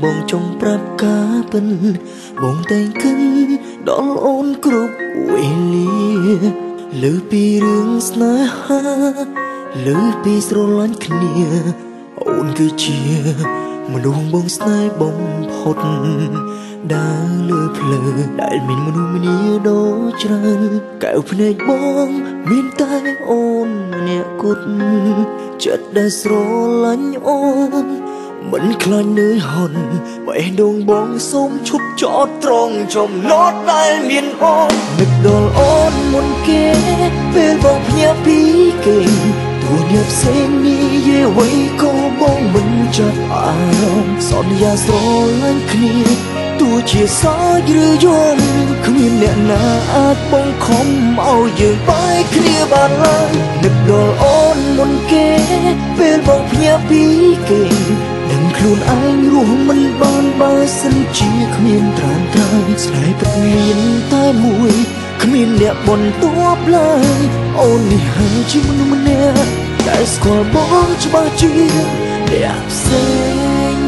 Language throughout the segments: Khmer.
បងចង់ប្រាប់ការពិនបងតែងគិនដល់អូនគ្រប់វេលាលើពីរឿងស្នេហាលើពីស្រឡាញ់គ្នាអូនគឺជាមនុស្សបងស្នេហ៍បំផុតដើរលើផ្លូវដែលមានមនុស្សម្នាដ៏ច្រើនកែវភ្នែកបងមានតែអូនម្នាក់គត់ចិត្តដែលស្រឡាញ់អូនមិនខ្លាចនឿយហត់បេះដូងបងសូមឈប់ចោតត្រង់ចំណត់ដែលមានអូននឹកដល់អូនមុនគេពេលបងភ្ញាក់ពីគេទោះអ្នកផ្សេងនិយាយអ្វីក៏បងមិនចាប់អារម្មណ៍សន្យាស្រឡាញ់គ្នាទោះជាសោកឬយំគ្មានអ្នកណាអាចបងខំឲ្យយើងបែកគ្នាបានឡើយនឹកដល់អូនមុនគេពេលបងភ្ញាក់ពីគេដឹងខ្លួនឯងរស់មិនបានបើសិនជាគ្មានត្រាំត្រៃស្នេហ៍ពិតមានតែមួយគ្មានអ្នកបន្ទាប់ឡើយអូននេះហើយជាមនុស្សម្នាក់ដែលស្គាល់បងច្បាស់ជាអ្នកផ្សេង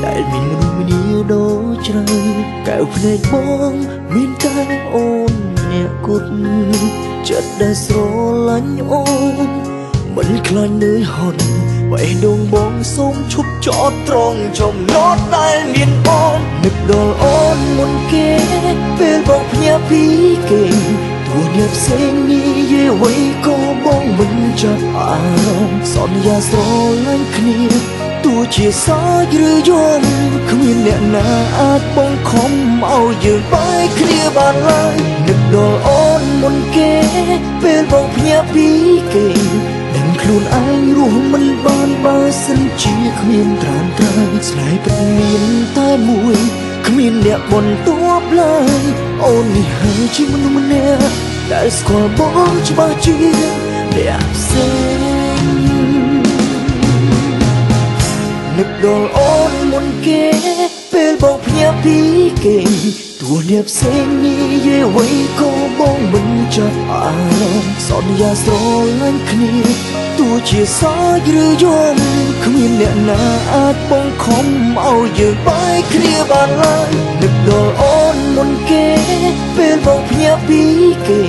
ដែលមានមនុស្សម្នាដ៏ច្រើនកែវភ្នែកបងមានតែអូនអ្នកគត់ចិត្តដែលស្រឡាញ់អូនមិនខ្លាចនឿយហត់បេះដូងបងសូមឈប់ចោតត្រង់ចំណត់ដែលមានអូននឹកដល់អូនមុនគេពេលបងភ្ញាក់ពីគេទោះអ្នកផ្សេងនិយាយអ្វីក៏បងមិនចាប់អារម្មណ៍សន្យាស្រឡាញ់គ្នាទោះជាសោកឬយំគ្មានអ្នកណាអាចបងខំឲ្យយើងបែកគ្នាបានឡើយនឹកដល់អូនមុនគេពេលបងភ្ញាក់ពីគេដឹងខ្លួនឯងរស់មិនបានបើសិនជាគ្មានត្រាំត្រៃស្នេហ៍ពិតមានតែមួយគ្មានអ្នកបន្ទាប់ឡើយអូននេះហើយជាមនុស្សម្នាក់ដែលស្គាល់បងច្បាស់ជាអ្នកផ្សេងនឹកដល់អូនមុនគេពេលបងភ្ញាក់ពីគេទោះអ្នកផ្សេងនិយាយអ្វីក៏បងមិនចាប់អារម្មណ៍សន្យាស្រឡាញ់គ្នាទោះជាសោកឬយំគ្មានអ្នកណាអាចបងខំឲ្យយើងបែកគ្នាបានឡើយនឹកដល់អូនមុនគេពេលបងភ្ញាក់ពីគេ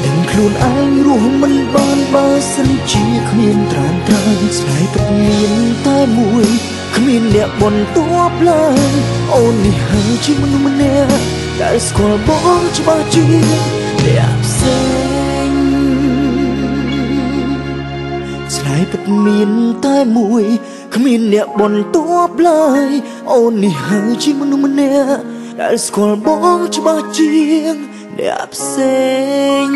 ដឹងខ្លួនឯងរស់មិនបានបើសិនជាគ្មានត្រាំត្រៃស្នេហ៍ពិតមានតែមួយគ្មានអ្នកបន្ទាប់ឡើយអូននេះហើយជាមនុស្សម្នាក់ដែលស្គាល់បងច្បាស់ជាអ្នកផ្សេងស្នេហ៍ពិតមានតែមួយគ្មានអ្នកបន្ទាប់ឡើយអូននេះហើយជាមនុស្សម្នាក់ដែលស្គាល់បងច្បាស់ជាអ្នកផ្សេង